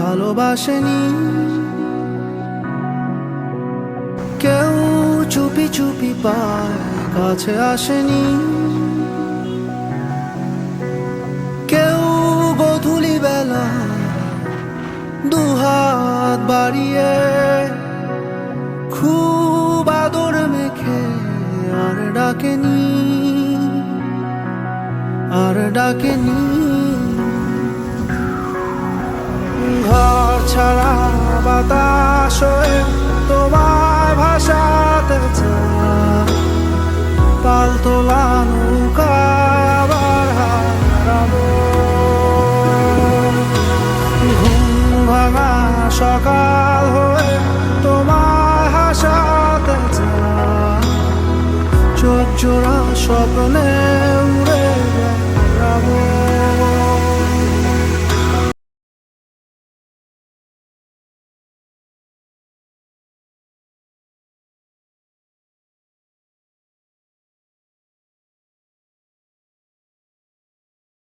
ভালোবাসেনি, কেউ চুপি চুপি পায় কাছে আসেনি, কেউ গোধূলি বেলা দুহাত বাড়িয়ে খুব আদর মেখে আর ডাকেনি, আর ডাকেনি। ঘর ছাড়া বাতাস হয়ে তোমায় ভাসাতে চায়, পাল তোলা নৌকায় আবার হারাবো। ঘুম ভাঙা সকাল হয়ে তোমায় হাসাতে চায়, চোখ জোড়া স্বপ্নে উড়ে বেড়াবো।